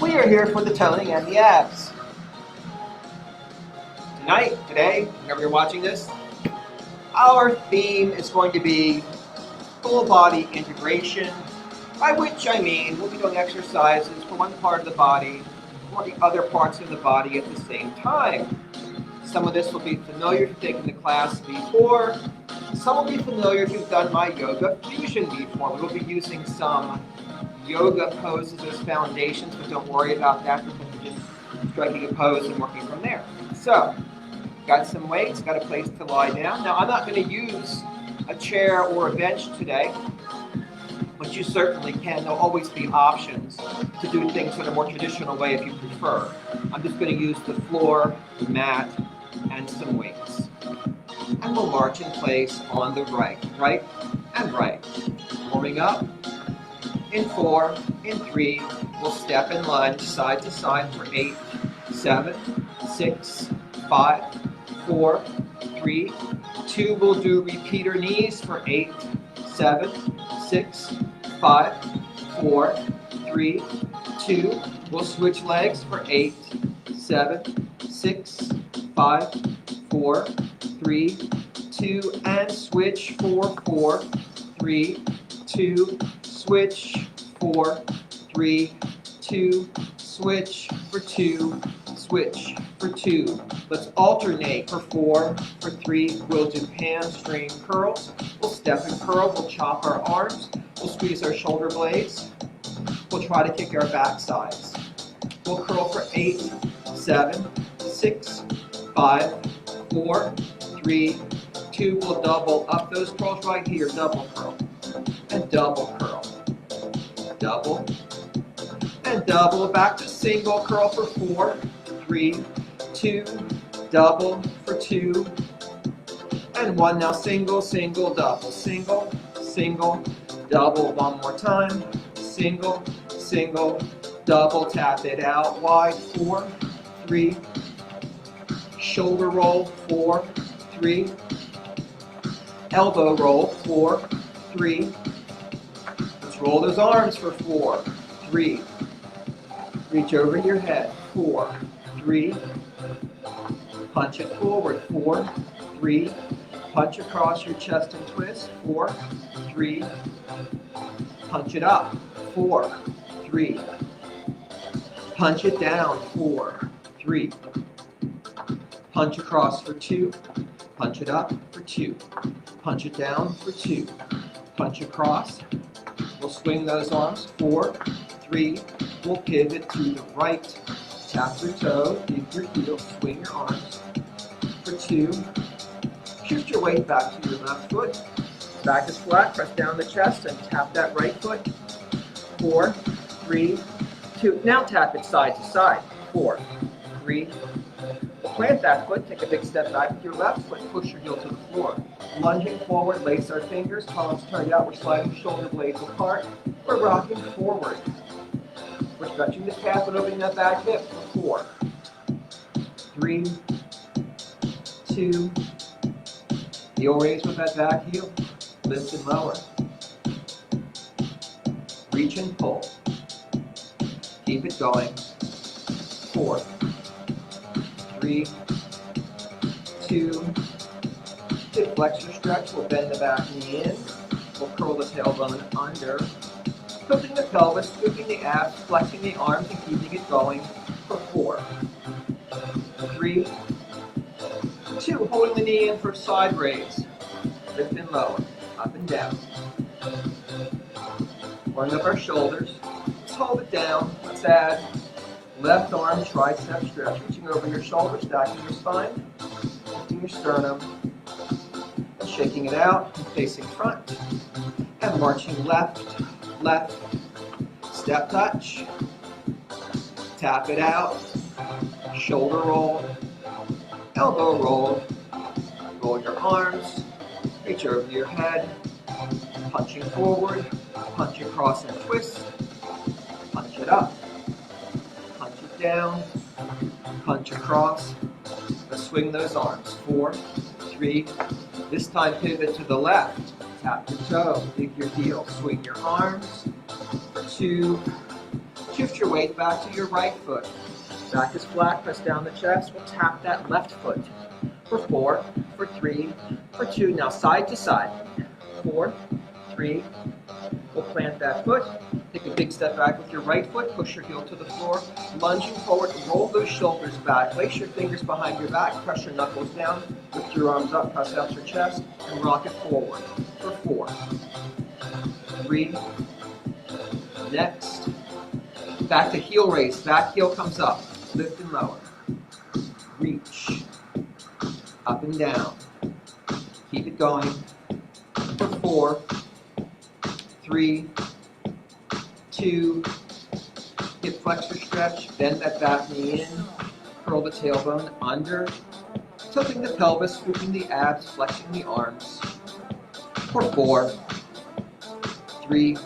We are here for the toning and the abs. Today, whenever you're watching this, our theme is going to be full body integration, by which I mean we'll be doing exercises for one part of the body or the other parts of the body at the same time. Some of this will be familiar if you've taken the class before. Some will be familiar if you've done my yoga fusion before. We will be using some yoga poses as foundations, but don't worry about that because we're just striking a pose and working from there. So, got some weights, got a place to lie down. Now, I'm not going to use a chair or a bench today, but you certainly can. There'll always be options to do things in a more traditional way if you prefer. I'm just going to use the floor, the mat, and some weights. And we'll march in place on the right and right. Warming up. In 4, in 3, we'll step and lunge side to side for 8, 7, 6, 5, 4, 3, 2. We'll do repeater knees for 8, 7, 6, 5, 4, 3, 2. We'll switch legs for 8, 7, 6, 5, 4, 3, 2, and switch for 4, 3, 2, switch, 4, 3, 2, switch for 2, switch for 2. Let's alternate for 4, for 3. We'll do hamstring curls. We'll step and curl. We'll chop our arms. We'll squeeze our shoulder blades. We'll try to kick our back sides. We'll curl for 8, 7, 6, 5, 4, 3, 2. We'll double up those curls right here. Double curl and double curl. Double and double. Back to single curl for 4, 3, 2, double for 2, and 1. Now single, single, double, single, single, double. One more time. Single, single, double. Tap it out wide. 4, 3, shoulder roll. 4, 3, elbow roll. 4, 3. Roll those arms for 4, 3. Reach over your head. 4, 3. Punch it forward. 4, 3. Punch across your chest and twist. 4, 3. Punch it up. 4, 3. Punch it down. 4, 3. Punch across for 2. Punch it up for 2. Punch it down for 2. Punch across. We'll swing those arms. 4, 3. We'll pivot to the right. Tap your toe, keep your heel, swing your arms. For 2. Shift your weight back to your left foot. Back is flat, press down the chest and tap that right foot. 4, 3, 2. Now tap it side to side. 4, 3. Plant that foot, take a big step back with your left foot, push your heel to the floor. Lunging forward, lace our fingers, palms turned out, we're sliding shoulder blades apart. We're rocking forward. We're stretching the calf and opening that back hip for 4, 3, 2. Heel raise with that back heel, lift and lower. Reach and pull. Keep it going. 4, 3, 2. Hip flexor stretch. We'll bend the back knee in. We'll curl the tailbone under. Tilting the pelvis, scooping the abs, flexing the arms, and keeping it going for 4, 3, 2. Holding the knee in for side raise. Lift and lower. Up and down. Rolling up our shoulders. Let's hold it down. Let's add left arm tricep stretch. Reaching over your shoulders, stacking your spine, lifting your sternum, and shaking it out, and facing front. And marching left, left, step touch, tap it out, shoulder roll, elbow roll, roll your arms, reach over your head, punching forward, punch across and twist, punch it up, punch it down, punch across. Let's swing those arms. 4, 3. This time pivot to the left. Tap your toe, dig your heel. Swing your arms. 2. Shift your weight back to your right foot. Back is flat, press down the chest. We'll tap that left foot. For 4, for 3, for 2. Now side to side. 4, 3. We'll plant that foot. Take a big step back with your right foot. Push your heel to the floor. Lunging forward. Roll those shoulders back. Place your fingers behind your back. Press your knuckles down. Lift your arms up. Press out your chest. And rock it forward. For 4, 3. Next. Back to heel raise. Back heel comes up. Lift and lower. Reach. Up and down. Keep it going. For 4, 3, 2, hip flexor stretch, bend that back knee in, curl the tailbone under, tilting the pelvis, scooping the abs, flexing the arms. For 4, 3,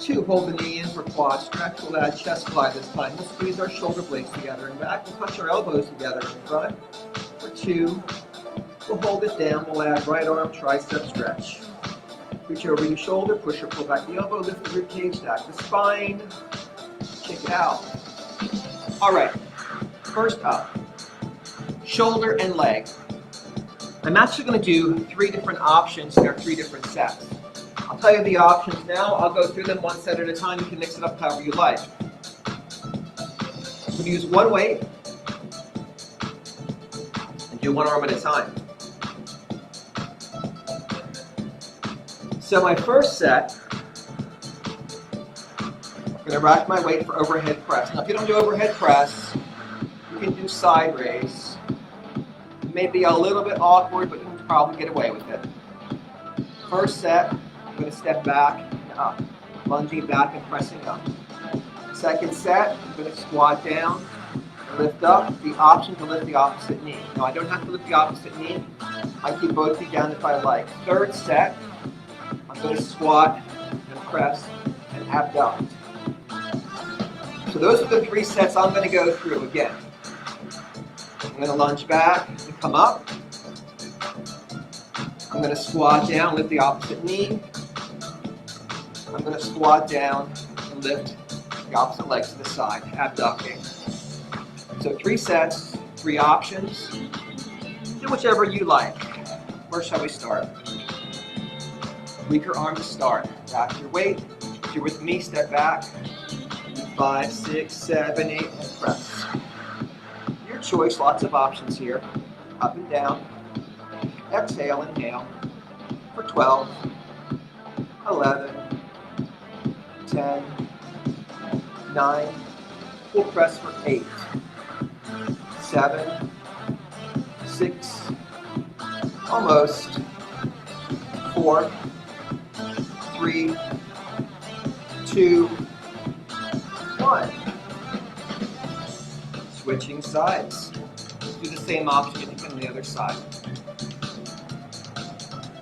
2, hold the knee in for quad stretch. We'll add chest fly this time. We'll squeeze our shoulder blades together and back. We'll touch our elbows together in front. For 2, we'll hold it down. We'll add right arm tricep stretch. Reach over your shoulder, push or pull back the elbow, lift the rib cage, stack the spine, check it out. All right, first up, shoulder and leg. I'm actually going to do 3 different options. There are 3 different sets. I'll tell you the options now. I'll go through them one set at a time. You can mix it up however you like. I'm going to use one weight and do one arm at a time. So my first set, I'm going to rack my weight for overhead press. Now if you don't do overhead press, you can do side raise. It may be a little bit awkward, but you can probably get away with it. First set, I'm going to step back and up, lunging back and pressing up. Second set, I'm going to squat down and lift up. The option to lift the opposite knee. Now I don't have to lift the opposite knee. I keep both feet down if I like. Third set, I'm going to squat and press and abduct. So those are the 3 sets I'm going to go through again. I'm going to lunge back and come up. I'm going to squat down, lift the opposite knee. I'm going to squat down and lift the opposite leg to the side, abducting. So 3 sets, 3 options. Do whichever you like. Where shall we start? Weaker arm to start. Back your weight. If you're with me, step back. 5, 6, 7, 8, and press. Your choice, lots of options here. Up and down. Exhale, inhale. For 12, 11, 10, 9. We'll press for 8, 7, 6, almost, 4, 3, 2, 1. Switching sides. Do the same option on the other side.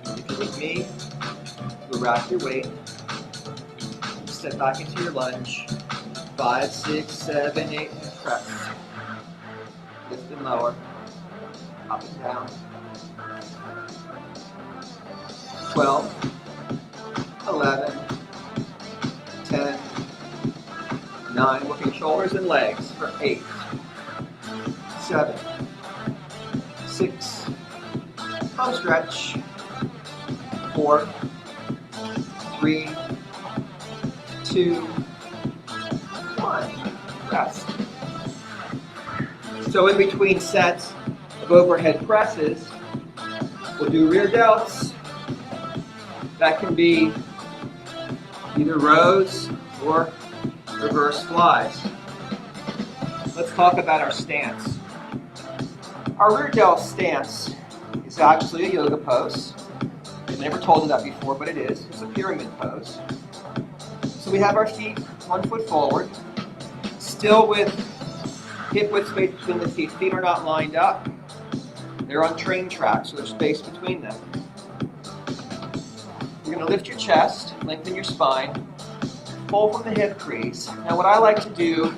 If you're with me, you'll rack your weight. Step back into your lunge. 5, 6, 7, 8, and press. Lift and lower. Up and down. 12, 11, 10, 9, working shoulders and legs for 8, 7, 6, arm stretch, 4, 3, 2, 1, rest. So in between sets of overhead presses, we'll do rear delts. That can be either rows or reverse flies. Let's talk about our stance. Our rear delt stance is actually a yoga pose. I've never told you that before, but it is. It's a pyramid pose. So we have our feet 1 foot forward, still with hip width space between the feet. Feet are not lined up. They're on train tracks, so there's space between them. You're going to lift your chest, lengthen your spine, pull from the hip crease. Now what I like to do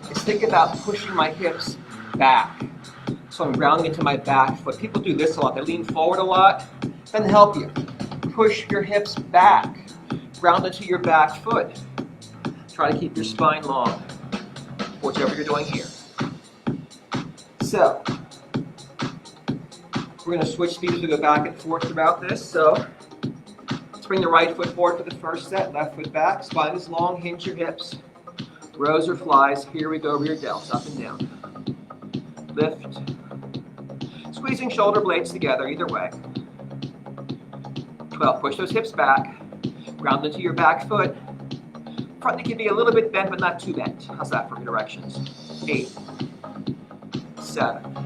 is think about pushing my hips back. So I'm grounding into my back foot. People do this a lot. They lean forward a lot. Then help you. Push your hips back. Ground into your back foot. Try to keep your spine long. Whatever you're doing here. So, we're going to switch speeds as we go back and forth throughout this. So, let's bring the right foot forward for the first set. Left foot back. Spine is long. Hinge your hips. Rows or flies. Here we go. Rear delts. Up and down. Lift. Squeezing shoulder blades together. Either way. 12. Push those hips back. Ground into your back foot. Front knee can be a little bit bent, but not too bent. How's that for directions? 8, 7,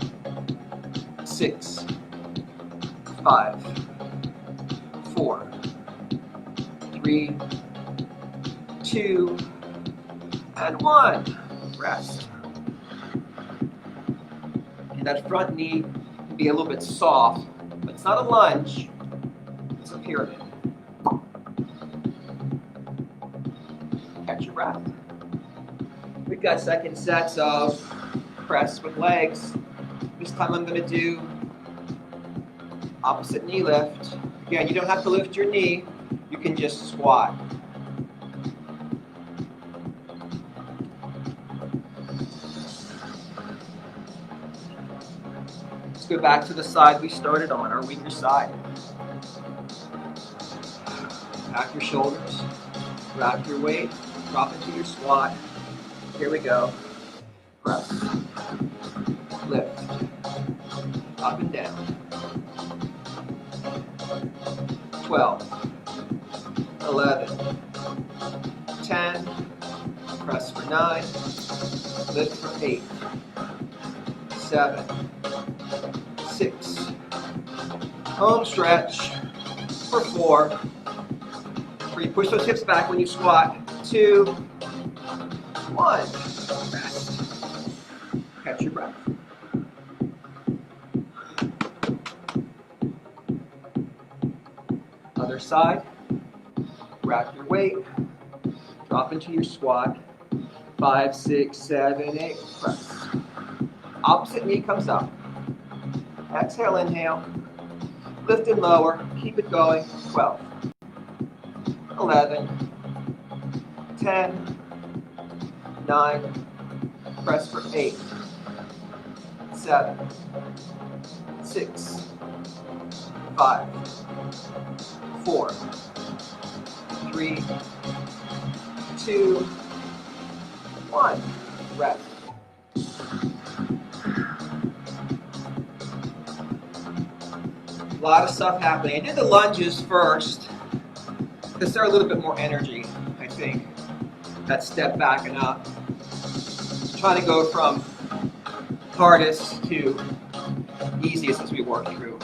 6, 5, 4, 3, 2, and 1. Rest. And that front knee can be a little bit soft, but it's not a lunge, it's a pyramid. Catch your breath. We've got second sets of press with legs. This time I'm going to do opposite knee lift. Again, you don't have to lift your knee. You can just squat. Let's go back to the side we started on, our weaker side. Back your shoulders. Wrap your weight. Drop into your squat. Here we go. Press. Lift. Up and down. 12. 11. 10. Press for 9. Lift for 8. 7. 6. Home stretch for 4. 3. Push those hips back when you squat. 2, 1. Rest. Catch your breath. Other side. Wrap your weight. Drop into your squat. 5, 6, 7, 8. Press. Opposite knee comes up. Exhale, inhale. Lift and lower. Keep it going. 12. 11. 10, 9, press for 8, 7, 6, 5, 4, 3, 2, 1. Rest. A lot of stuff happening. I did the lunges first because they're a little bit more energy, I think. That step back and up. Trying to go from hardest to easiest as we work through.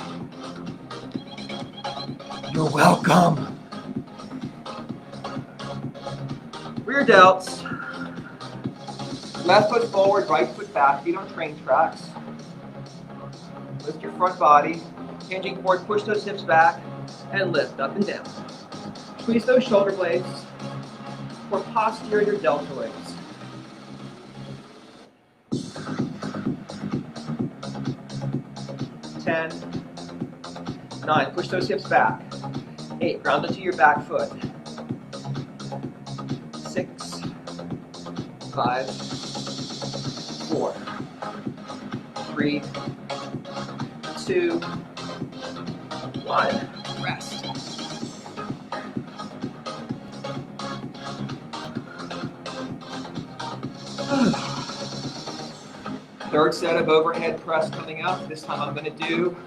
You're welcome. Rear delts. Left foot forward, right foot back. Feet on train tracks. Lift your front body. Hinging forward, push those hips back and lift up and down. Squeeze those shoulder blades. For posterior deltoids. Ten, 9, push those hips back. 8, ground into your back foot. 6, 5, 4, 3, 2, 1. Rest. Third set of overhead press coming up. This time I'm going to do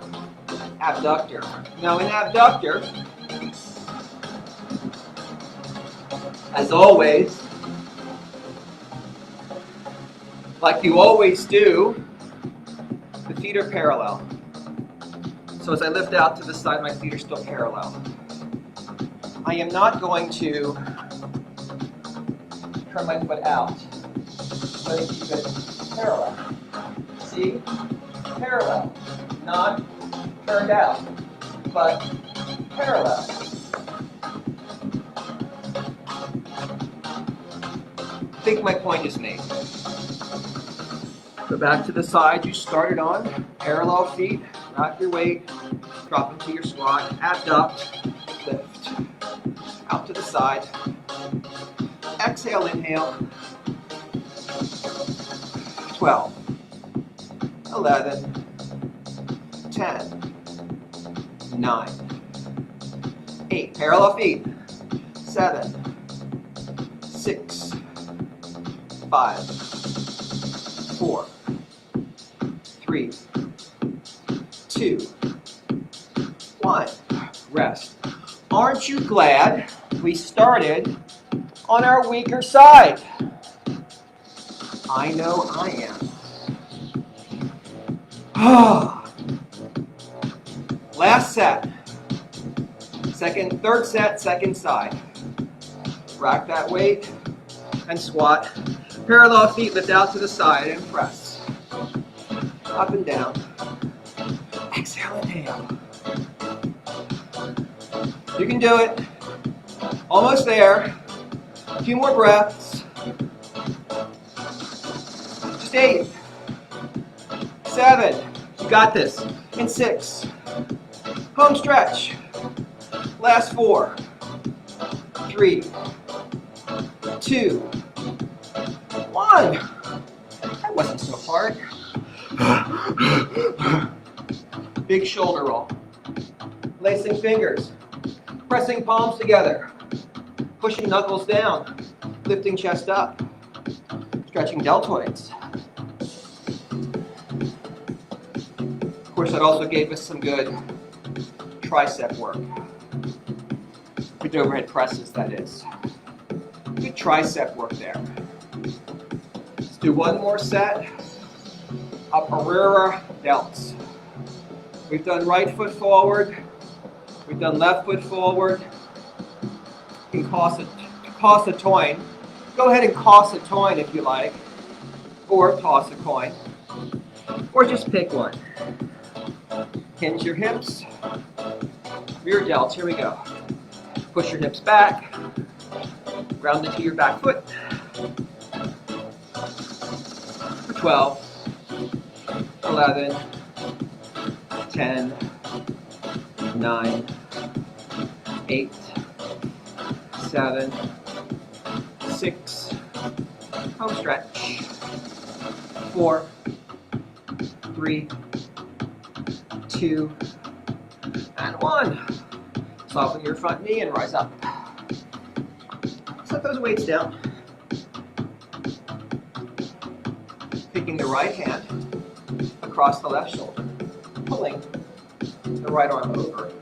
abductor. Now in abductor, as always, like you always do, the feet are parallel. So as I lift out to the side, my feet are still parallel. I am not going to turn my foot out. Let me keep it parallel. See? Parallel. Not turned out, but parallel. I think my point is made. Go back to the side you started on. Parallel feet, wrap your weight, drop into your squat, abduct, lift. Out to the side. Exhale, inhale. 12, 11, 10, 9, 8. Parallel feet. 7, 6, 5, 4, 3, 2, 1. Rest. Aren't you glad we started on our weaker side? I know I am. Last set. Third set, second side. Rack that weight and squat. Parallel feet, lift out to the side and press. Up and down. Exhale, inhale. You can do it. Almost there. A few more breaths. Just 8, 7. You got this. In 6. Home stretch. Last 4, 3, 2, 1. That wasn't so hard. Big shoulder roll. Lacing fingers. Pressing palms together. Pushing knuckles down. Lifting chest up. Stretching deltoids. Of course, that also gave us some good tricep work. With overhead presses, that is. Good tricep work there. Let's do one more set of Herrera delts. We've done right foot forward. We've done left foot forward. You can toss a coin. Go ahead and toss a coin if you like. Or toss a coin. Or just pick one. Hinge your hips. Rear delts. Here we go. Push your hips back. Ground into your back foot. For 12, 11, 10, 9, 8, 7, 6. Home stretch. 4, 3, 2, and 1. Soften your front knee and rise up. Set those weights down. Taking the right hand across the left shoulder, pulling the right arm over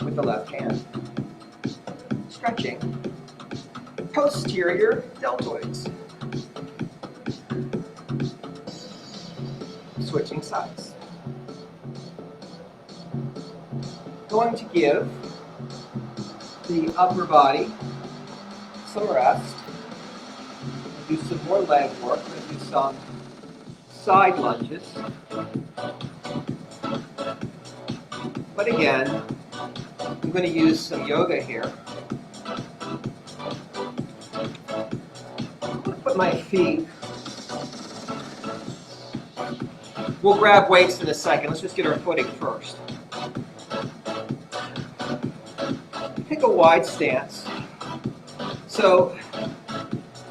with the left hand. Stretching posterior deltoids. Switching sides. Going to give the upper body some rest. Do some more leg work. We're going to do some side lunges. But again, I'm going to use some yoga here. I'm going to put my feet. We'll grab weights in a second. Let's just get our footing first. Take a wide stance. So,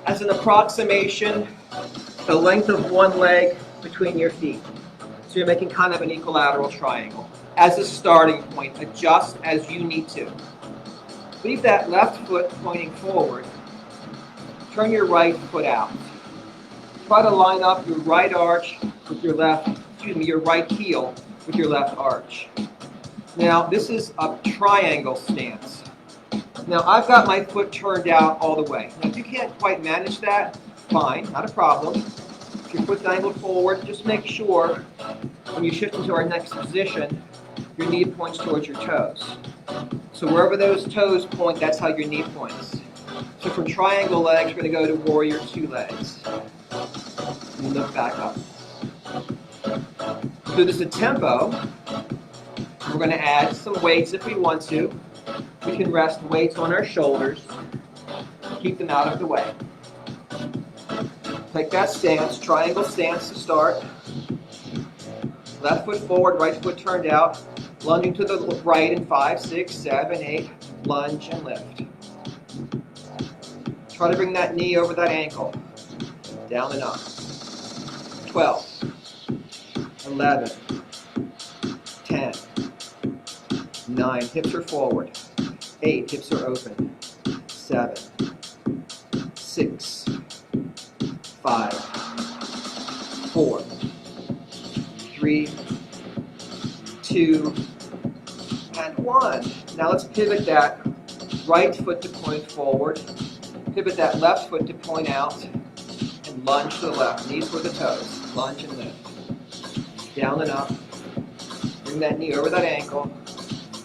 as an approximation, the length of one leg between your feet. So you're making kind of an equilateral triangle. As a starting point, adjust as you need to. Leave that left foot pointing forward. Turn your right foot out. Try to line up your right arch with your your right heel with your left arch. Now, this is a triangle stance. Now, I've got my foot turned out all the way. Now, if you can't quite manage that, fine, not a problem. If your foot's angled forward, just make sure when you shift into our next position, your knee points towards your toes. So wherever those toes point, that's how your knee points. So from triangle legs, we're going to go to warrior two legs. And lift back up. So there's a tempo. We're going to add some weights if we want to. We can rest weights on our shoulders. Keep them out of the way. Take that stance, triangle stance to start. Left foot forward, right foot turned out. Lunging to the right in 5, 6, 7, 8. Lunge and lift. Try to bring that knee over that ankle. Down and up. 12, 11, 10, 9. Hips are forward. 8. Hips are open. 7, 6, 5, 4, 3, 2, and 1. Now let's pivot that right foot to point forward. Pivot that left foot to point out. And lunge to the left. Knees for the toes. Lunge and lift. Down and up. Bring that knee over that ankle.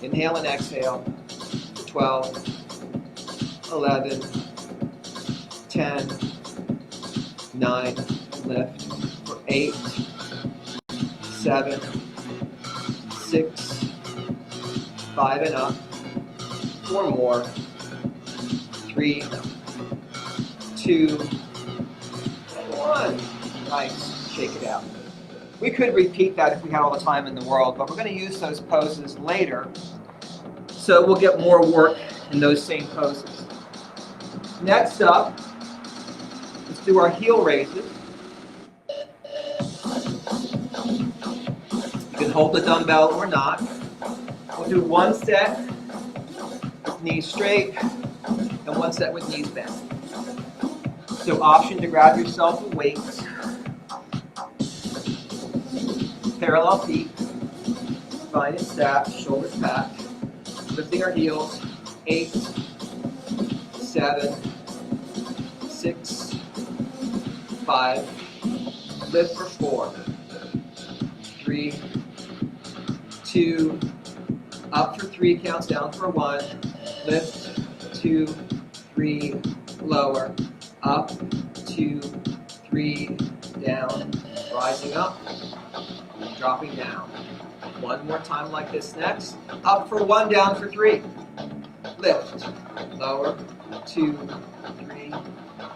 Inhale and exhale. 12, 11, 10, 9, lift. For 8, 7, 6, 5 and up. 4 more. 3, 2, 1. Nice. Shake it out. We could repeat that if we had all the time in the world, but we're going to use those poses later, so we'll get more work in those same poses. Next up, let's do our heel raises. You can hold the dumbbell or not. We'll do one set with knees straight and one set with knees bent. So option to grab yourself a weight. Parallel feet. Spine is stacked, shoulders packed. Lifting our heels. 8, 7, 6, 5. Lift for 4. 3, 2. Up for 3 counts, down for 1. Lift. 2, 3. Lower. Up. 2, 3. Down. Rising up. Dropping down. One more time like this next. Up for 1, down for 3. Lift. Lower. 2, 3.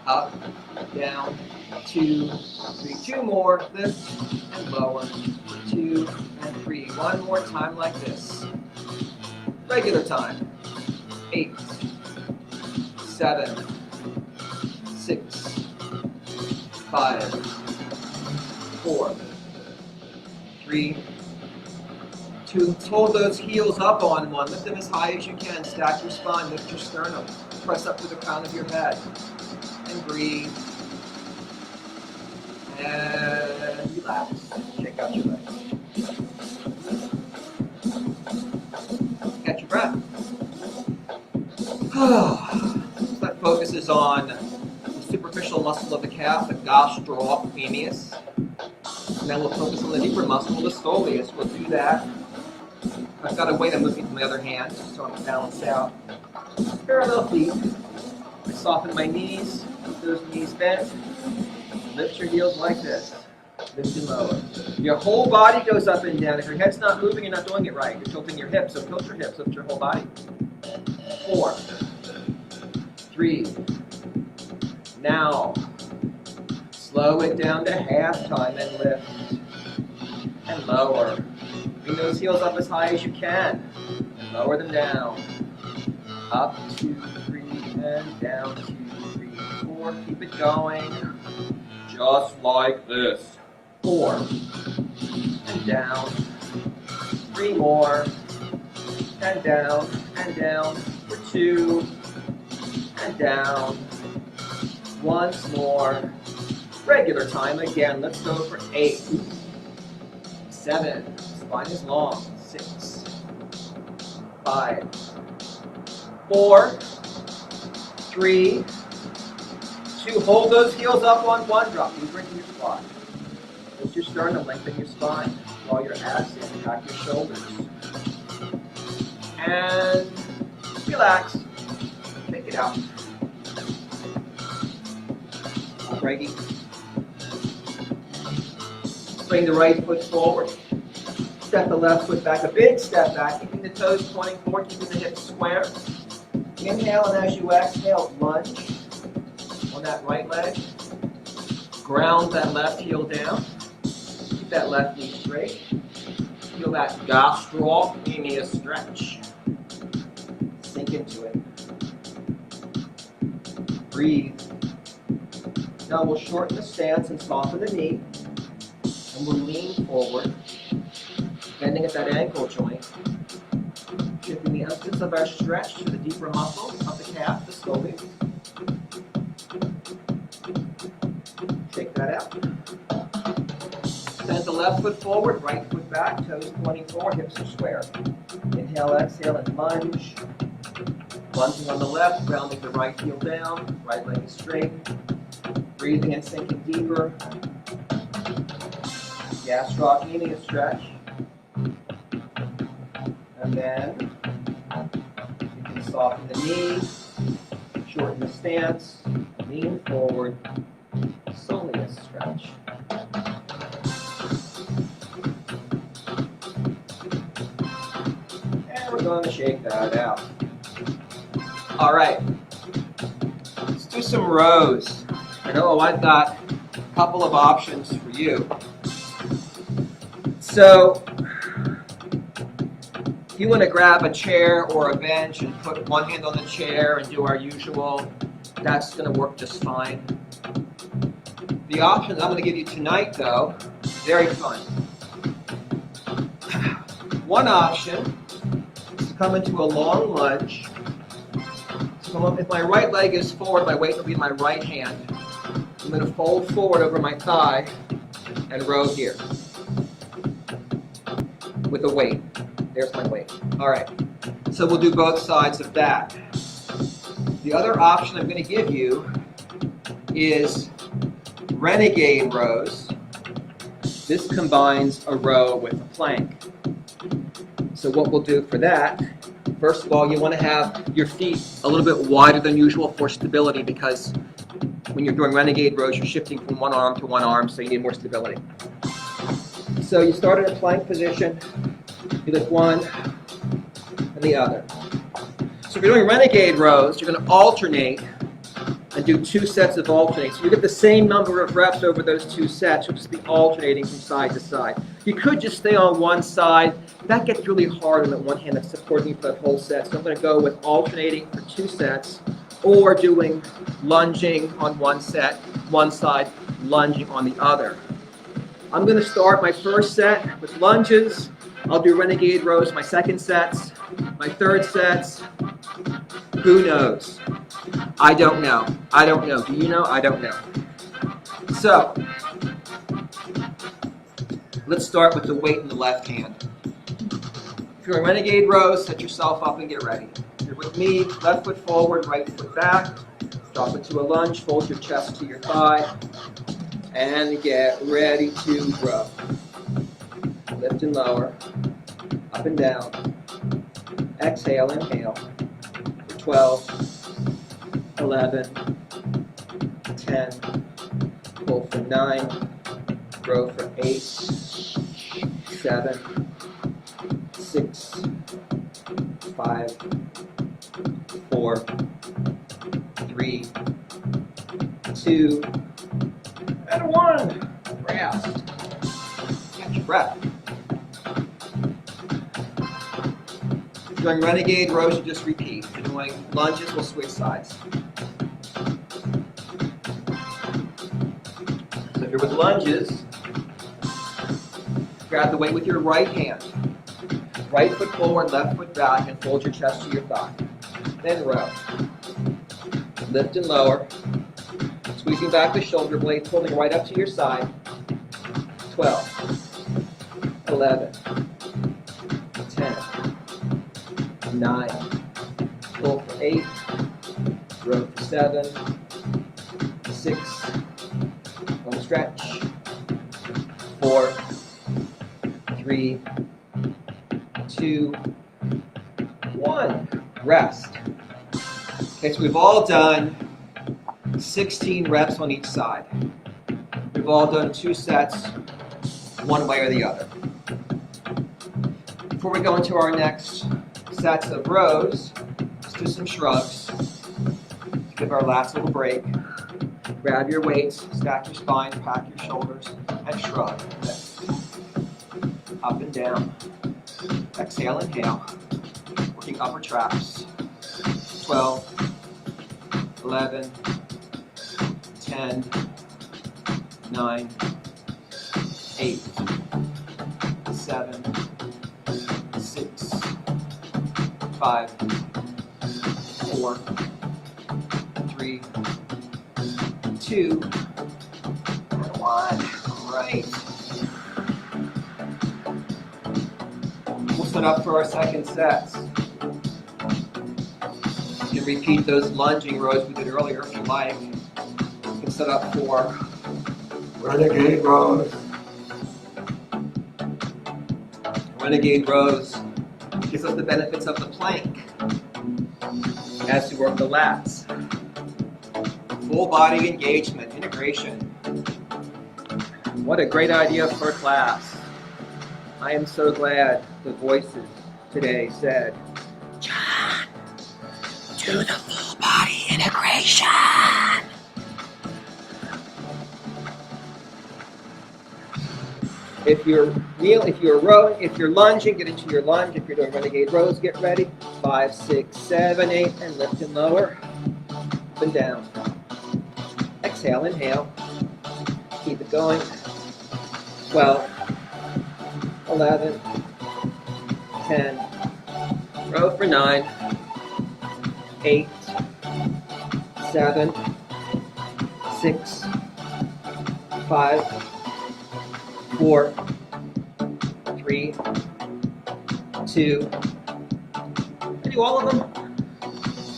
Up. Down. 2, 3. 2 more. Lift and lower. 2 and 3. One more time like this. Regular time. 8, 7, 6, 5, 4, 3, 2. Hold those heels up on one. Lift them as high as you can. Stack your spine. Lift your sternum. Press up to the crown of your head. And breathe. And relax. Shake out your legs. Catch your breath. That focuses on the superficial muscle of the calf, the gastrocnemius. And then we'll focus on the deeper muscle, the soleus. We'll do that. I've got a weight I'm moving to my other hand, so I'm balanced out. Parallel feet. I soften my knees, keep those knees bent. Lift your heels like this. Lift and lower. Your whole body goes up and down. If your head's not moving, you're not doing it right. You're tilting your hips, so tilt your hips, lift your whole body. 4, 3. Now, slow it down to half time and lift. And lower. Bring those heels up as high as you can. And lower them down. Up, 2, 3, and down, 2, 3, 4. Keep it going. Just like this. 4. And down. 3 more. And down. And down. For 2. And down. Once more. Regular time again. Let's go for 8. 7. Spine is long. 6. 5. 4. 3. 2. Hold those heels up on 1. Drop deeper into your squat. Lift your sternum. Lengthen your spine. Draw your abs in. Back your shoulders. And relax. Take it out. Righty. Bring the right foot forward. Step the left foot back. A big step back. Keeping the toes pointing forward. Keeping the hips square. Inhale, and as you exhale, lunge on that right leg. Ground that left heel down. Keep that left knee straight. Feel that gastrocnemius stretch. Sink into it. Breathe. Now we'll shorten the stance and soften the knee. And we'll lean forward, bending at that ankle joint. Shifting the emphasis of our stretch to the deeper muscles of the calf, the scapula. Shake that out. Send the left foot forward, right foot back, toes pointing forward, hips are square. Inhale, exhale, and lunge. Lunging on the left, grounding the right heel down, right leg is straight. Breathing and sinking deeper. Gastrocnemius stretch. And then you can soften the knee, shorten the stance, lean forward, soleus stretch. And we're going to shake that out. All right, let's do some rows. I know I've got a couple of options for you. So, if you want to grab a chair or a bench and put one hand on the chair and do our usual, that's going to work just fine. The options I'm going to give you tonight, though, very fun. One option is to come into a long lunge. So if my right leg is forward, my weight will be in my right hand. I'm going to fold forward over my thigh and row here with a weight. There's my weight. All right, so we'll do both sides of that. The other option I'm going to give you is renegade rows. This combines a row with a plank. So what we'll do for that, first of all, you want to have your feet a little bit wider than usual for stability, because when you're doing renegade rows, you're shifting from one arm to one arm, so you need more stability. So you start in a plank position, you lift one and the other. So if you're doing renegade rows, you're going to alternate and do 2 sets of alternating. So you get the same number of reps over those 2 sets. You'll just be alternating from side to side. You could just stay on one side. That gets really hard on the one hand that's supporting you for that whole set. So I'm going to go with alternating for 2 sets, or doing lunging on one set, one side, lunging on the other. I'm going to start my first set with lunges. I'll do renegade rows, my second sets, my third sets. Who knows? I don't know. I don't know. Do you know? I don't know. So, let's start with the weight in the left hand. If you're in renegade rows, set yourself up and get ready. If you're with me, left foot forward, right foot back. Drop into a lunge, fold your chest to your thigh, and get ready to row. Lift and lower, up and down. Exhale, inhale. 12, 11, 10, pull for 9, row for 8, 7, 6, 5, 4, 3, 2, and 1. Rest. Catch your breath. During renegade rows, you just repeat. If you're doing lunges, we'll switch sides. So if you're with lunges, grab the weight with your right hand. Right foot forward, left foot back, and fold your chest to your thigh. Then row. Lift and lower. Squeezing back the shoulder blades, pulling right up to your side. 12, 11, 10, 9, pull for 8, row for 7, 6, home stretch, 4, 3, 2, 1, rest. Okay, so we've all done 16 reps on each side. We've all done 2 sets, one way or the other. Before we go into our next sets of rows, let's do some shrugs. Let's give our last little break. Grab your weights, stack your spine, pack your shoulders, and shrug. Lift. Up and down. Exhale, inhale. Working upper traps. 12, 11, 10, 9, 8, 7, 6, 5, 4, 3, 2, and 1. All right. We'll set up for our second set. You can repeat those lunging rows we did earlier if you like. You can set up for renegade rows. Renegade rows gives us the benefits of the plank as we work the lats. Full body engagement, integration. What a great idea for a class. I am so glad the voices today said, John, do the full body integration. If you're rowing, if you're lunging, get into your lunge. If you're doing renegade rows, get ready. 5, 6, 7, 8, and lift and lower. Up and down. Exhale, inhale. Keep it going. 12, 11, 10. Row for 9, 8, 7, 6, 5, 4, 3, 2. I do all of them?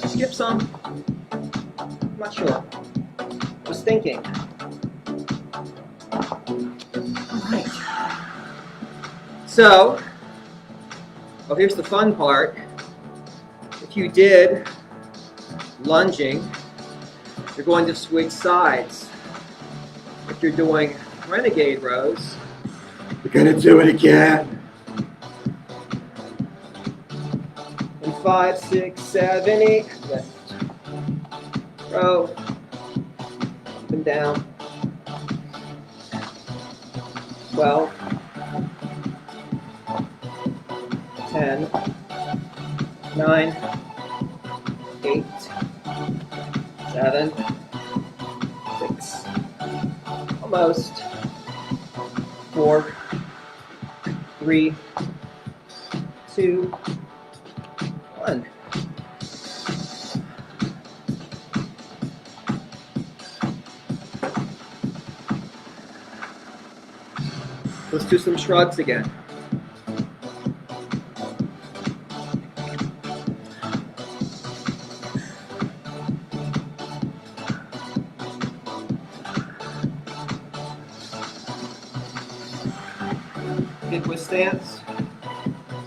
I skip some? I'm not sure. I was thinking. Alright. So, well, here's the fun part. If you did lunging, you're going to switch sides. If you're doing renegade rows, you're going to do it again. And 5, 6, 7, 8, lift. Row. Up and down. 12, 10, 9, 8, 7, 6, almost, 4, 3, 2, 1. Let's do some shrugs again. Hip twist stance,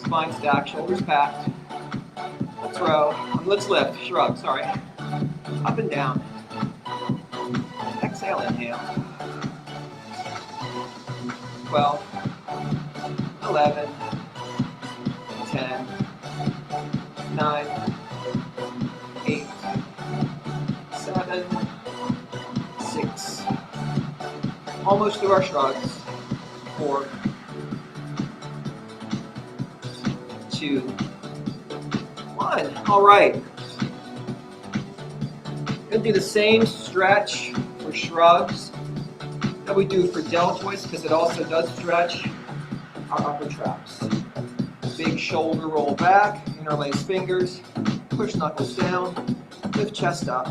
spine stacked, shoulders packed. Let's row. Let's lift. Shrug, sorry. Up and down. Exhale, inhale. 12, 11, 10, 9, 8, 7, 6. Almost through our shrugs. 4, 2, 1. All right. Going to do the same stretch for shrugs that we do for deltoids because it also does stretch our upper traps. Big shoulder roll back, interlace fingers, push knuckles down, lift chest up.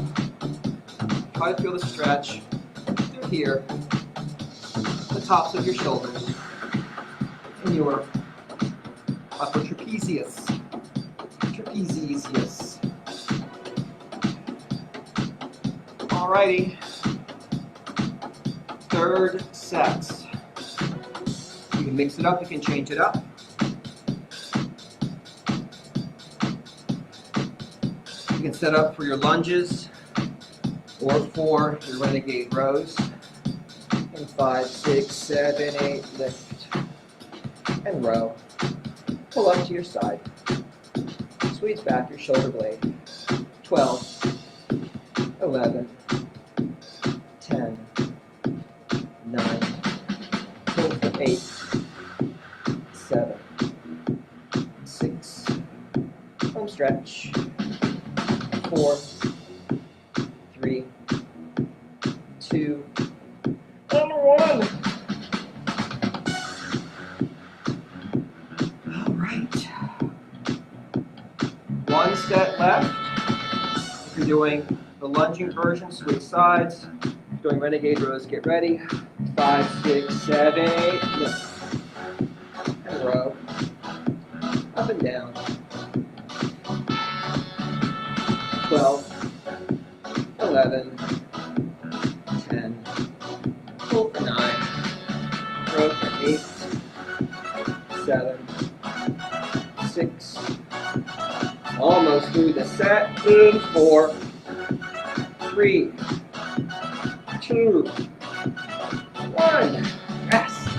Try to feel the stretch through here, the tops of your shoulders, and your upper trapezius. Trapezius. Alrighty. Third set. You can mix it up, you can change it up. You can set up for your lunges or for your renegade rows. In 5, 6, 7, 8, lift and row. Pull up to your side. Squeeze back your shoulder blade. 12, 11, 7, 6, home stretch, 4, 3, 2, and 1. All right. One set left. If you're doing the lunging version, switch sides. If you're doing renegade rows, get ready. 5, 6, 7, 8. Lift. And row. Up and down. 12, 11, 10, pull for 9, row for 8, 7, 6, almost through the set, 4, 3, 2, 1, rest.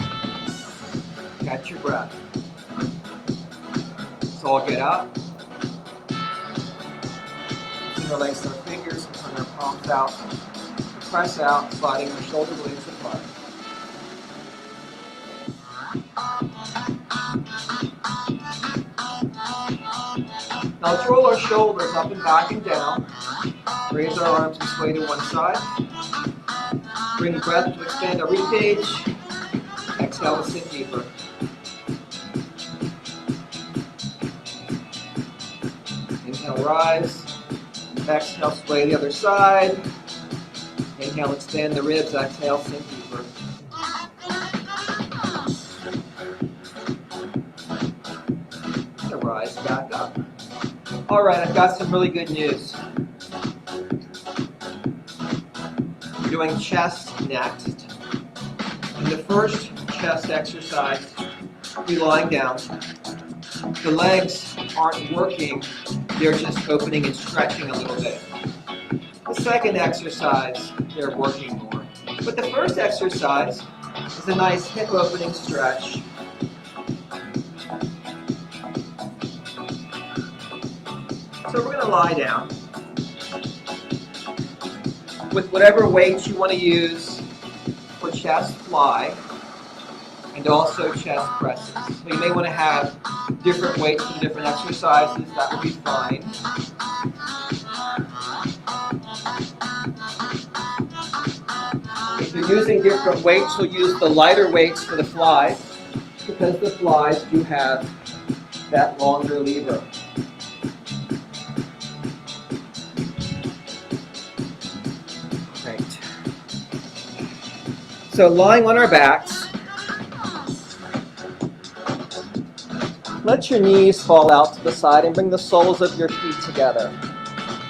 Catch your breath. So I'll get up. Interlace our fingers and turn our palms out. Press out, sliding our shoulder blades apart. Now let's roll our shoulders up and back and down. Raise our arms and sway to one side. Bring breath to expand our ribcage. Exhale to sit deeper. Inhale, rise. Exhale, sway the other side. Inhale, expand the ribs. Exhale, sink deeper. And rise back up. All right, I've got some really good news. We're doing chest next. In the first chest exercise, you're lying down. The legs aren't working, they're just opening and stretching a little bit. The second exercise, they're working more. But the first exercise is a nice hip opening stretch. So we're going to lie down with whatever weights you want to use for chest fly and also chest presses. So you may want to have different weights for different exercises. That would be fine. If you're using different weights, you'll use the lighter weights for the flies because the flies do have that longer lever. Great. So lying on our backs, let your knees fall out to the side and bring the soles of your feet together.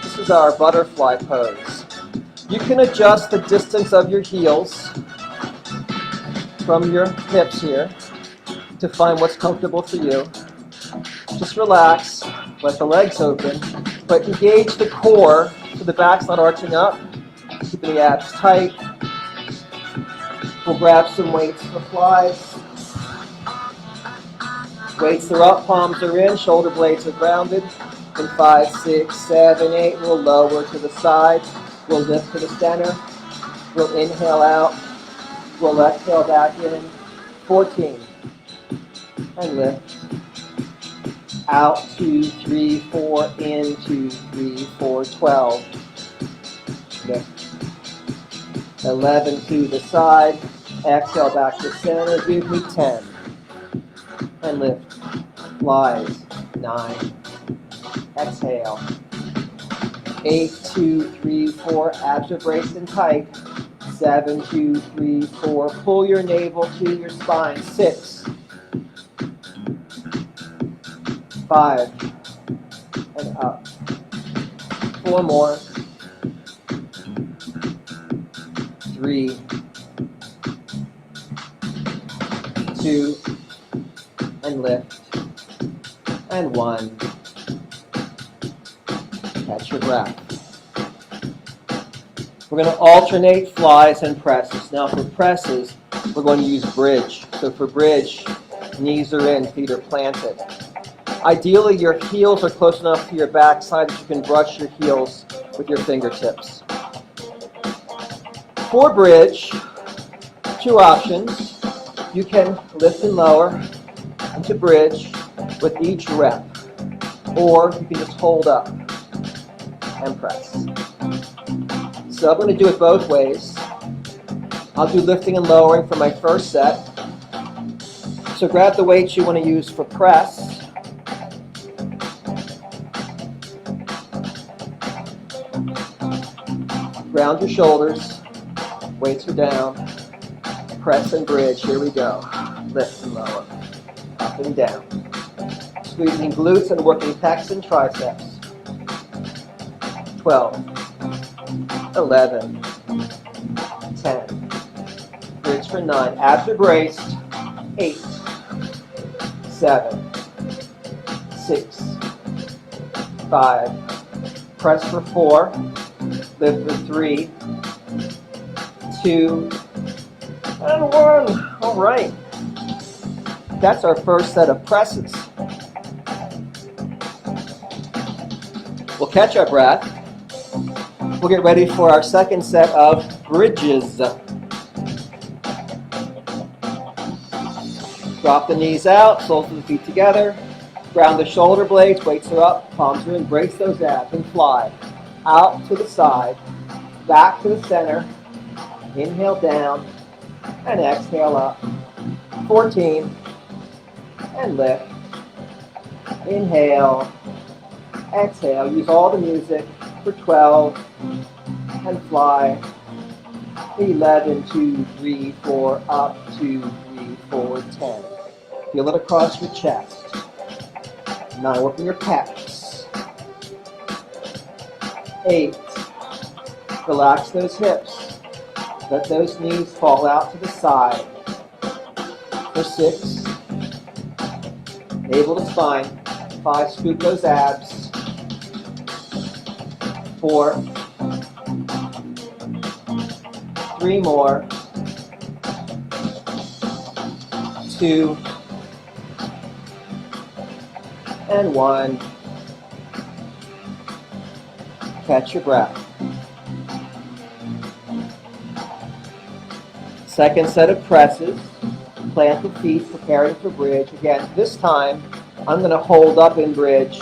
This is our butterfly pose. You can adjust the distance of your heels from your hips here to find what's comfortable for you. Just relax, let the legs open, but engage the core so the back's not arching up, keeping the abs tight. We'll grab some weights for flies. Weights are up, palms are in, shoulder blades are grounded. In 5, 6, 7, 8, we'll lower to the side. We'll lift to the center. We'll inhale out. We'll exhale back in. 14. And lift. Out, 2, 3, 4, in, 2, 3, 4, 12. Lift. 11 to the side. Exhale back to center. Give me 10. And lift. Flies. 9. Exhale. 8, 2, 3, 4. Abs are braced and tight. 7, 2, 3, 4. Pull your navel to your spine. 6. 5. And up. 4 more. 3. 2. And lift. And 1. Catch your breath. We're going to alternate flies and presses. Now for presses, we're going to use bridge. So for bridge, knees are in, feet are planted. Ideally, your heels are close enough to your backside that you can brush your heels with your fingertips. For bridge, 2 options. You can lift and lower, into bridge with each rep. Or you can just hold up and press. So I'm going to do it both ways. I'll do lifting and lowering for my first set. So grab the weights you want to use for press. Ground your shoulders. Weights are down. Press and bridge. Here we go. Lift and lower. Up and down. Squeezing glutes and working pecs and triceps. 12, 11, 10. Bridge for 9. Abs are braced. 8, 7, 6, 5. Press for 4. Lift for 3, 2, and 1. All right. That's our first set of presses. We'll catch our breath. We'll get ready for our second set of bridges. Drop the knees out, soles of the feet together. Ground the shoulder blades, weights are up, palms are in, brace those abs and fly. Out to the side, back to the center. Inhale down and exhale up. 14 and lift. Inhale, exhale. Use all the music for 12 and fly. 11, 2, 3, 4, up, 2, 3, 4, 10. Feel it across your chest. 9, working your pecs. 8, relax those hips. Let those knees fall out to the side. For 6, navel to spine. 5, scoop those abs. 4, 3 more. 2, and 1. Catch your breath. Second set of presses. Plant the feet, preparing for bridge. Again, this time, I'm going to hold up in bridge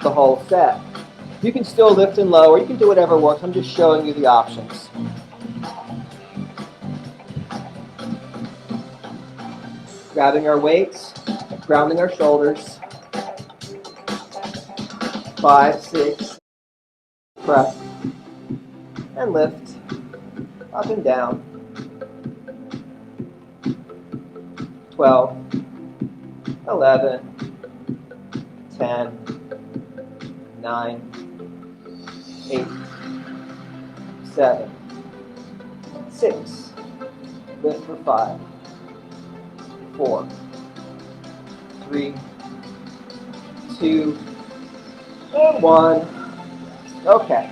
the whole set. You can still lift and lower. You can do whatever works. I'm just showing you the options. Grabbing our weights, grounding our shoulders. 5, 6, press, and lift, up and down. 12, 11, 10, 9, 8, 7, 6, lift for 5, 4, 3, 2, and 1. Okay.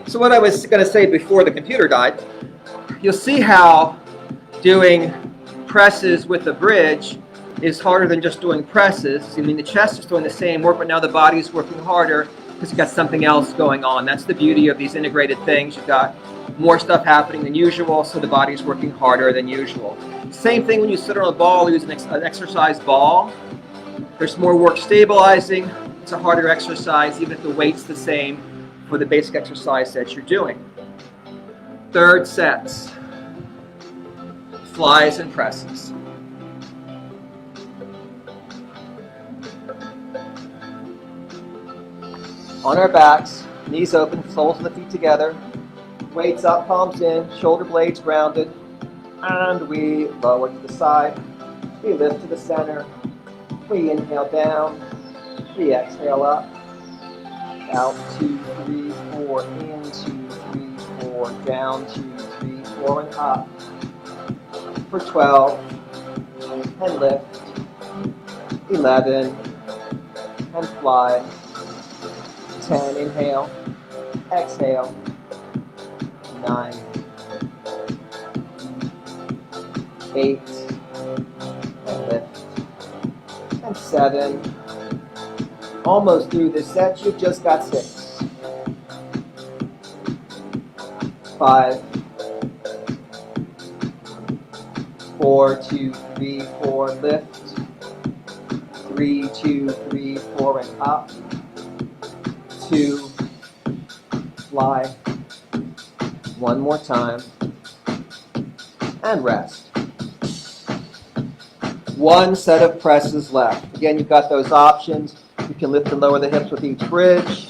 So what I was going to say before the computer died, you'll see how doing presses with the bridge is harder than just doing presses. I mean, the chest is doing the same work, but now the body's working harder because you've got something else going on. That's the beauty of these integrated things. You've got more stuff happening than usual, so the body's working harder than usual. Same thing when you sit on a ball, use an exercise ball. There's more work stabilizing. It's a harder exercise, even if the weight's the same for the basic exercise that you're doing. Third sets. Flies and presses. On our backs, knees open, soles of the feet together. Weights up, palms in, shoulder blades grounded. And we lower to the side. We lift to the center. We inhale down. We exhale up. Out, 2, 3, 4. In, 2, 3, 4. Down, 2, 3, 4. And up. For 12. And lift. 11. And fly. 10. Inhale. Exhale. 9. 8. And lift. And 7. Almost through this set, you've just got 6. 5. 4, 2, 3, 4, lift. 3, 2, 3, 4, and up. 2, fly. One more time. And rest. One set of presses left. Again, you've got those options. You can lift and lower the hips with each bridge,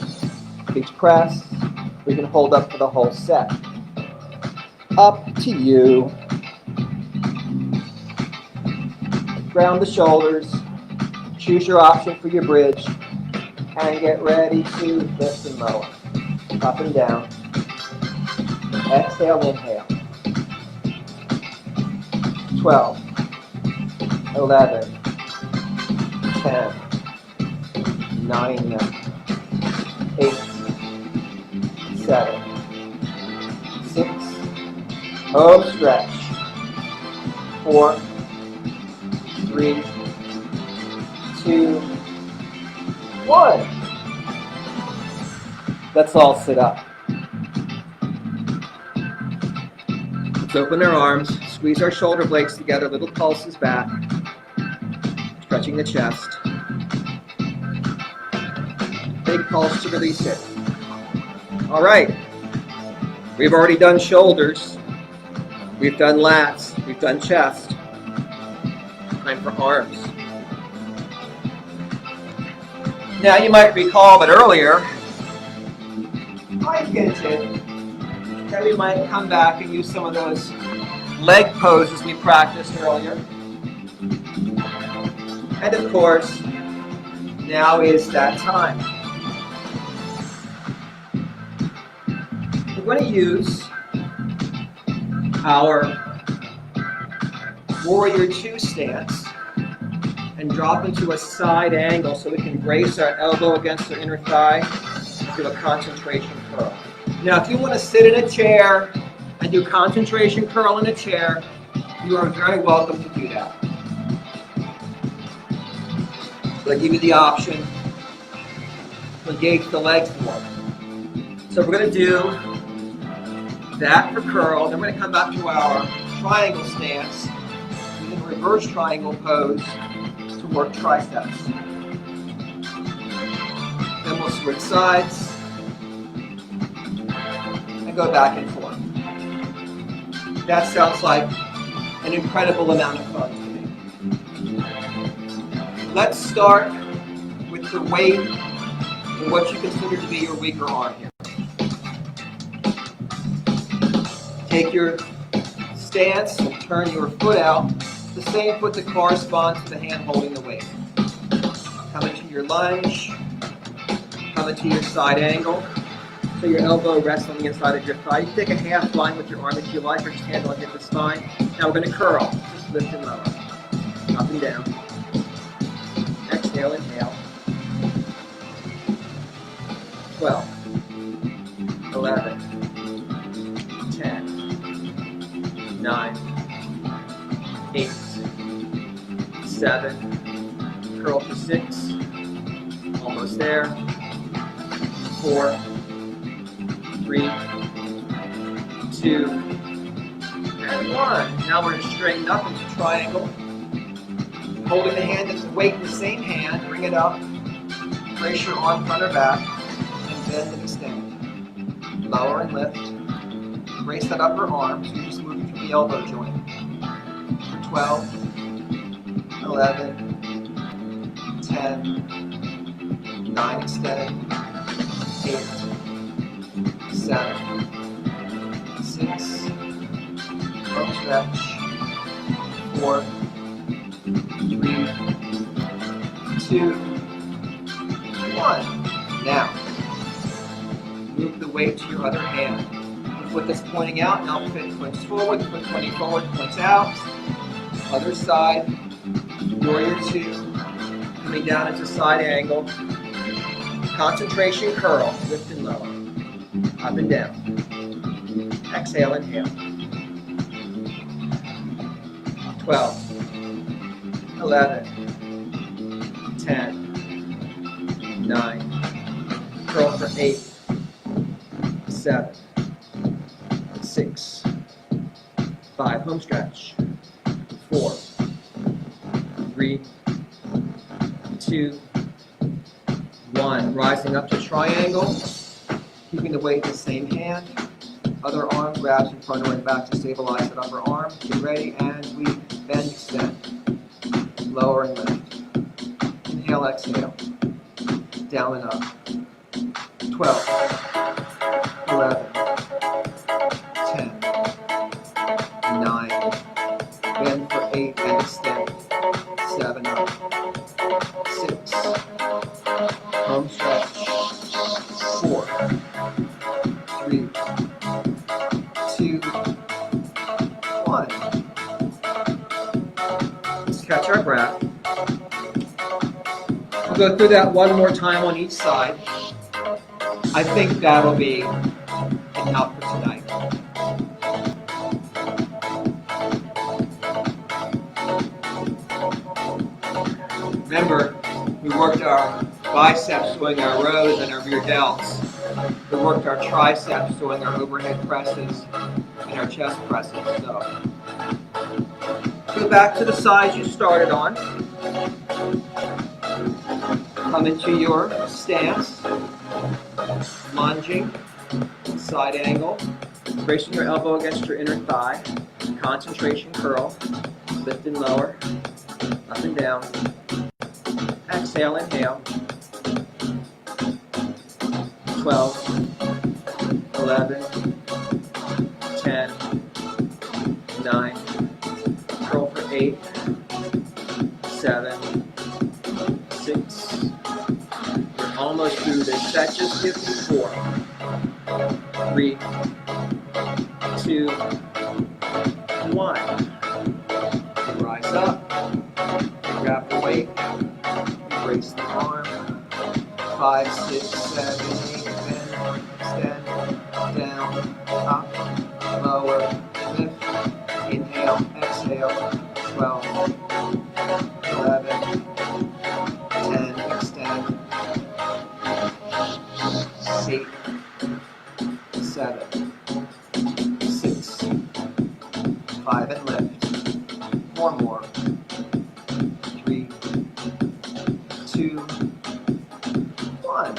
each press. You can hold up for the whole set. Up to you. Ground the shoulders. Choose your option for your bridge. And get ready to lift and lower. Up and down. Exhale, inhale. 12, 11, 10, 9, 8, 7, 6, home stretch, 4, 3, 2, 1. Let's all sit up. Let's open our arms, squeeze our shoulder blades together, little pulses back, stretching the chest. Big pulse to release it. All right, we've already done shoulders, we've done lats, we've done chest. Time for arms. Now you might recall that earlier, I hinted that we might come back and use some of those leg poses we practiced earlier. And of course, now is that time. We're going to use our Warrior 2 stance and drop into a side angle so we can brace our elbow against our inner thigh and do a concentration curl. Now, if you want to sit in a chair and do concentration curl in a chair, you are very welcome to do that. But I give you the option to engage the legs more. So we're going to do that for curl. Then we're going to come back to our triangle stance in a reverse triangle pose to work triceps. Then we'll switch sides. Go back and forth. That sounds like an incredible amount of fun to me. Let's start with the weight and what you consider to be your weaker arm here. Take your stance and turn your foot out, the same foot that corresponds to the hand holding the weight. Come into your lunge, come into your side angle. So your elbow rests on the inside of your thigh. You can take a half line with your arm if you like, or just hand on hit the spine. Now we're going to curl. Just lift and lower. Up and down. Exhale, inhale. 12, 11, 10, 9, 8, 7, curl for 6, almost there, 4, 3, 2, and 1. Now we're going to straighten up into triangle. Holding the hand as the weight in the same hand, bring it up. Brace your arm front or back, and bend and extend. Lower and lift. Brace that upper arm, so you're just moving from the elbow joint. For 12, 11, 10, 9 extend, 8, 7, 6, front stretch, 4, 3, 2, 1. Now, move the weight to your other hand. The foot that's pointing out, now points forward, the foot pointing forward, points out. Other side, Warrior 2. Coming down into side angle. Concentration curl, lift and lower. Up and down. Exhale, inhale. 12, 11, 10, 9, curl for 8, 7, 6, 5, home stretch, 3, 2, 1. Rising up to triangle, keeping the weight in the same hand. Other arm grabs in front and back to stabilize that upper arm. Get ready, and we bend, extend. Lower and lift. Inhale, exhale. Down and up. 12, 11, 10, 9. Bend for 8 and extend. 7 up. 6. Home stretch. 4, 3, 2, 1. Let's catch our breath. We'll go through that one more time on each side. I think that'll be enough for tonight. Remember, we worked our biceps doing our rows and our rear delts. We worked our triceps doing our overhead presses and our chest presses. So go back to the sides you started on. Come into your stance, lunging, side angle, bracing your elbow against your inner thigh, concentration curl, lift and lower, up and down. Exhale, inhale. 12, 11, 10, 9, curl for 8, 7, 6. You're almost through this set. Just give me 4, 3, 2, 1. Rise up, grab the weight, brace the arm. 5, 6, 7, 8, bend, extend, down, up, lower, lift, inhale, exhale, 12, 11, 10, extend, 8, 7, 6, 5, and lift. 4 more. 3, 2, 1.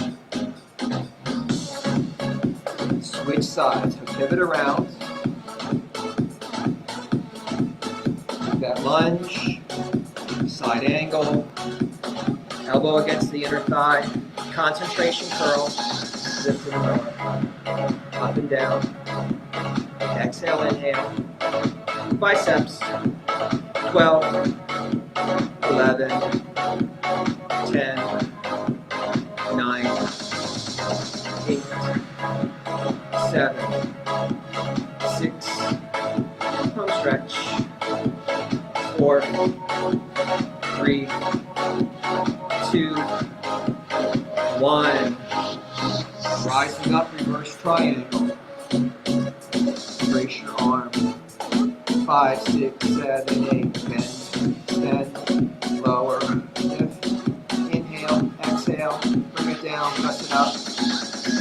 Switch sides. So pivot around. That lunge. Side angle. Elbow against the inner thigh. Concentration curl. Lift and lower. Up and down. Exhale, inhale. Biceps. 12, 11, 10, 9, 8, 7, 6, home stretch, 4, 3, 2, 1. Rising up, reverse triangle. Brace your arm. 5, 6, 7, 8, bend, extend, lower, lift, inhale, exhale, bring it down, press it up.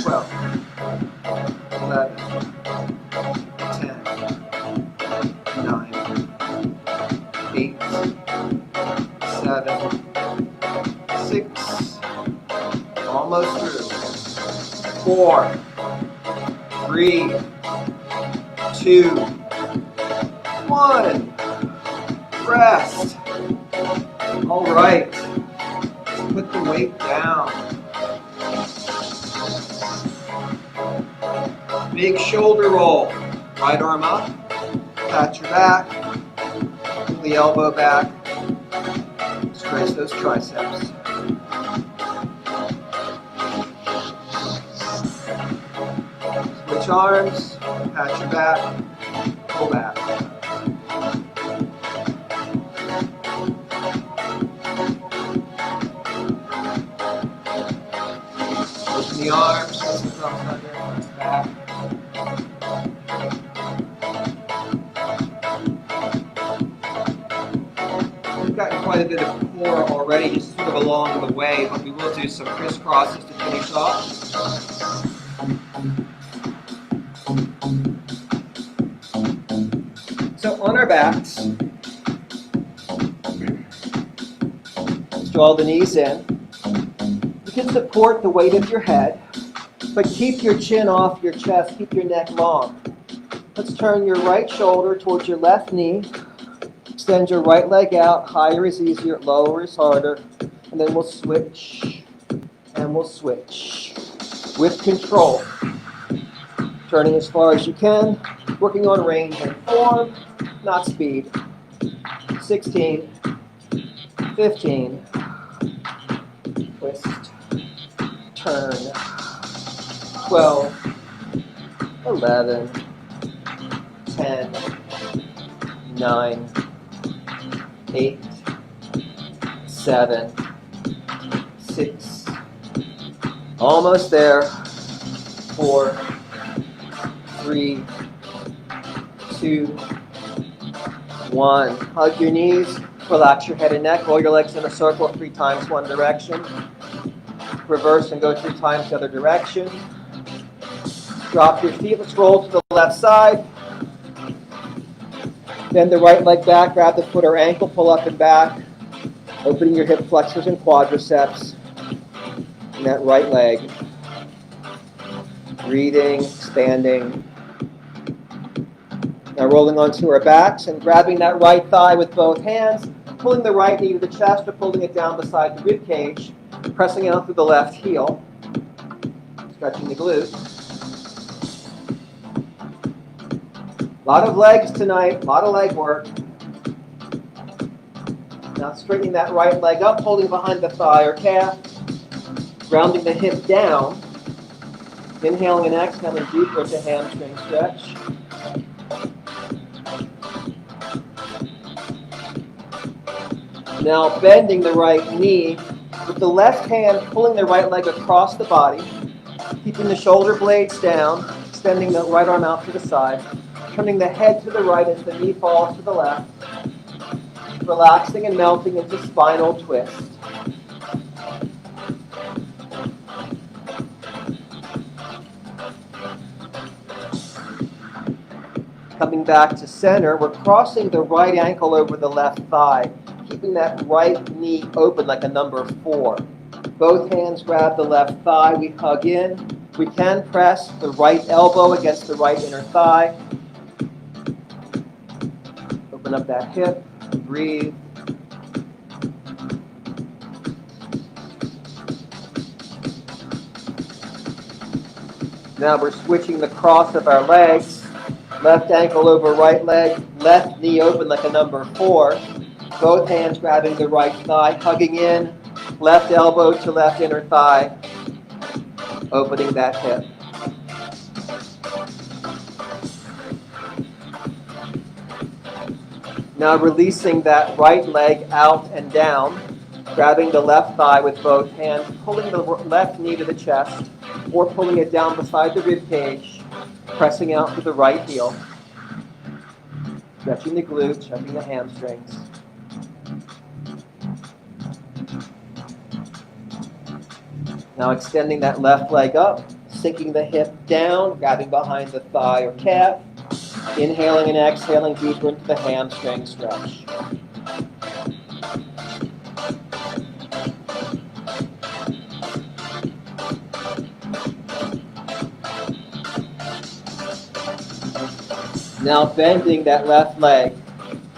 12, 11, 10, 9, 8, 7, 6, almost through. 4, 3, 2, 1. Rest. All right. Put the weight down. Big shoulder roll. Right arm up. Pat your back. Pull the elbow back. Stretch those triceps. Switch arms. Pat your back. Pull back. Open the arms, press the thumbs under, press back. We've gotten quite a bit of core already, just sort of along the way, but we will do some crisscrosses to finish off. So on our backs, Draw the knees in. You can support the weight of your head, but keep your chin off your chest, keep your neck long. Let's turn your right shoulder towards your left knee. Extend your right leg out. Higher is easier, lower is harder. And then we'll switch, and we'll switch. With control. Turning as far as you can. Working on range and form, not speed. 16, 15. Twist. Turn. 12, 11, 10, 9, 8, 7, 6, almost there, 4, 3, 2, 1. Hug your knees, relax your head and neck, roll your legs in a circle 3 times one direction. Reverse and go 3 times the other direction. Drop your feet, let's roll to the left side. Bend the right leg back, grab the foot or ankle, pull up and back. Opening your hip flexors and quadriceps in that right leg. Breathing, expanding. Now rolling onto our backs and grabbing that right thigh with both hands, pulling the right knee to the chest or pulling it down beside the rib cage, pressing out through the left heel, stretching the glutes. A lot of legs tonight, a lot of leg work. Now straightening that right leg up, holding behind the thigh or calf, grounding the hip down, inhaling and exhaling deeper into hamstring stretch. Now bending the right knee, with the left hand pulling the right leg across the body, keeping the shoulder blades down, extending the right arm out to the side, turning the head to the right as the knee falls to the left, relaxing and melting into spinal twist. Coming back to center, we're crossing the right ankle over the left thigh, keeping that right knee open like a number 4. Both hands grab the left thigh, we hug in. We can press the right elbow against the right inner thigh. Open up that hip, breathe. Now we're switching the cross of our legs. Left ankle over right leg, left knee open like a number 4. Both hands grabbing the right thigh, hugging in. Left elbow to left inner thigh, opening that hip. Now releasing that right leg out and down, grabbing the left thigh with both hands, pulling the left knee to the chest, or pulling it down beside the rib cage, pressing out through the right heel, stretching the glutes, stretching the hamstrings. Now extending that left leg up, sinking the hip down, grabbing behind the thigh or calf, inhaling and exhaling deeper into the hamstring stretch. Now bending that left leg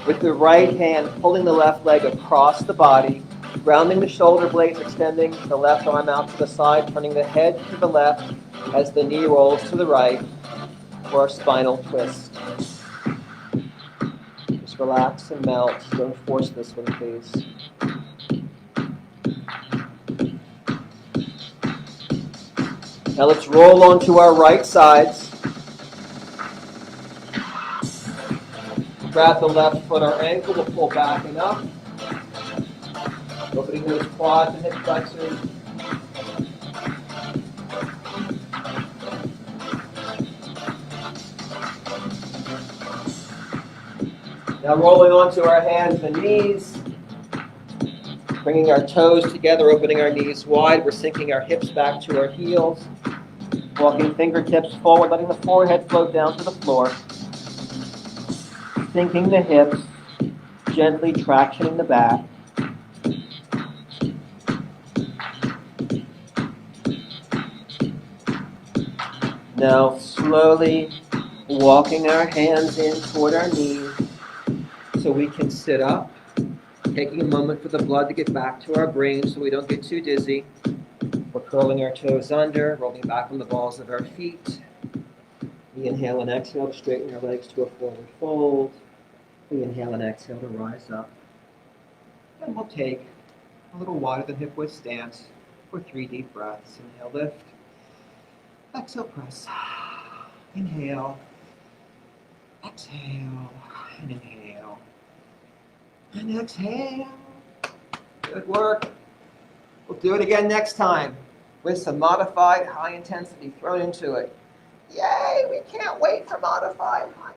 with the right hand, pulling the left leg across the body, grounding the shoulder blades, extending the left arm out to the side, turning the head to the left as the knee rolls to the right for a spinal twist. Just relax and melt. Don't force this one, please. Now let's roll onto our right sides. Grab the left foot or ankle, we'll pull back and up. Opening those quads and hip flexors. Now rolling onto our hands and knees. Bringing our toes together, opening our knees wide. We're sinking our hips back to our heels. Walking fingertips forward, letting the forehead float down to the floor. Sinking the hips, gently tractioning the back. Now slowly walking our hands in toward our knees so we can sit up, taking a moment for the blood to get back to our brain so we don't get too dizzy. We're curling our toes under, rolling back on the balls of our feet. We inhale and exhale to straighten our legs to a forward fold. We inhale and exhale to rise up. And we'll take a little wider than hip width stance for 3 deep breaths. Inhale, lift. Exhale, press. Inhale. Exhale. And inhale. And exhale. Good work. We'll do it again next time with some modified high intensity thrown into it. Yay! We can't wait for modified high